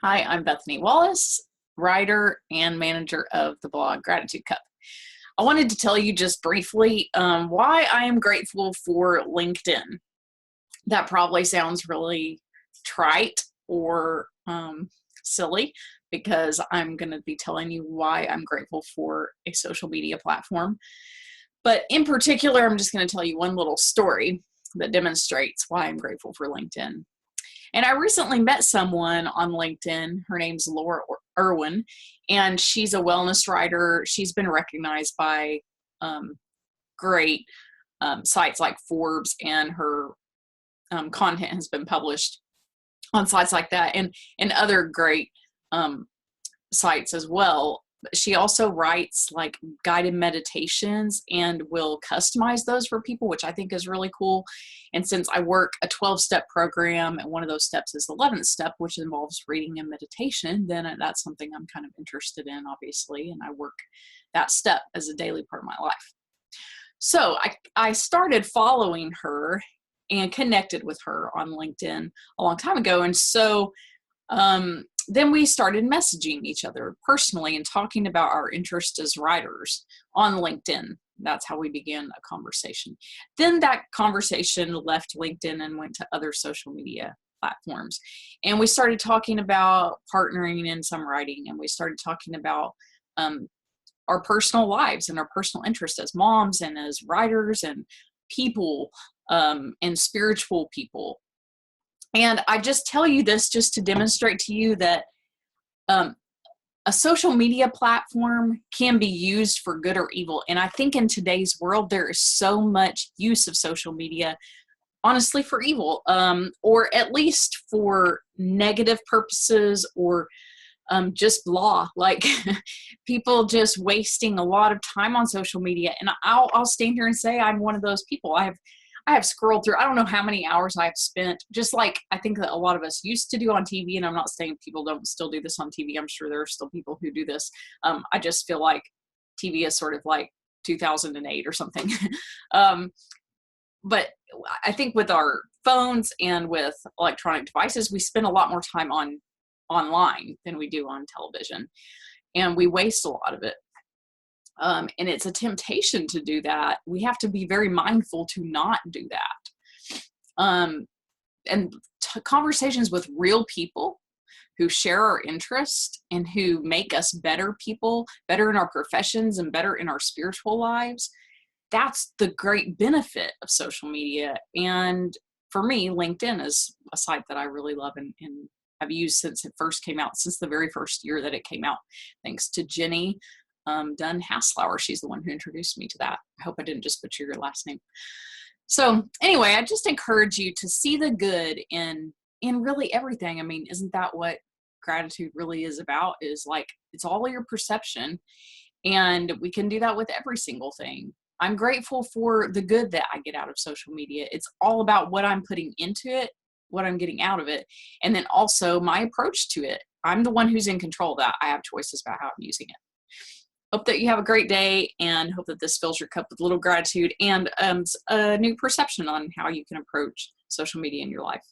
Hi, I'm Bethany Wallace, writer and manager of the blog Gratitude Cup. I wanted to tell you just briefly why I am grateful for LinkedIn. That probably sounds really trite or silly because I'm going to be telling you why I'm grateful for a social media platform. But in particular, I'm just going to tell you one little story that demonstrates why I'm grateful for LinkedIn. And I recently met someone on LinkedIn. Her name's Laura Irwin, and she's a wellness writer. She's been recognized by great sites like Forbes, and her content has been published on sites like that and other great sites as well. She also writes like guided meditations and will customize those for people, which I think is really cool. And since I work a 12-step program, and one of those steps is the 11th step, which involves reading and meditation, then that's something I'm kind of interested in, obviously. And I work that step as a daily part of my life. So I started following her and connected with her on LinkedIn a long time ago. And so then we started messaging each other personally and talking about our interest as writers on LinkedIn. That's how we began a conversation. Then that conversation left LinkedIn and went to other social media platforms. And we started talking about partnering in some writing, and we started talking about our personal lives and our personal interests as moms and as writers and people and spiritual people. And I just tell you this just to demonstrate to you that a social media platform can be used for good or evil. And I think in today's world, there is so much use of social media, honestly, for evil, or at least for negative purposes, or just blah, like people just wasting a lot of time on social media. And I'll stand here and say I'm one of those people. I have scrolled through, I don't know how many hours I've spent, just like I think that a lot of us used to do on TV. And I'm not saying people don't still do this on TV. I'm sure there are still people who do this. I just feel like TV is sort of like 2008 or something. But I think with our phones and with electronic devices, we spend a lot more time online than we do on television. And we waste a lot of it. And it's a temptation to do that. We have to be very mindful to not do that. And conversations with real people who share our interest and who make us better people, better in our professions and better in our spiritual lives, that's the great benefit of social media. And for me, LinkedIn is a site that I really love and have used since it first came out, since the very first year that it came out, thanks to Jenny Dunn Haslauer. She's the one who introduced me to that. I hope I didn't just butcher your last name. So anyway, I just encourage you to see the good in really everything. I mean, isn't that what gratitude really is about? Is like, it's all your perception, and we can do that with every single thing. I'm grateful for the good that I get out of social media. It's all about what I'm putting into it, what I'm getting out of it, and then also my approach to it. I'm the one who's in control of that. I have choices about how I'm using it. Hope that you have a great day, and hope that this fills your cup with a little gratitude and a new perception on how you can approach social media in your life.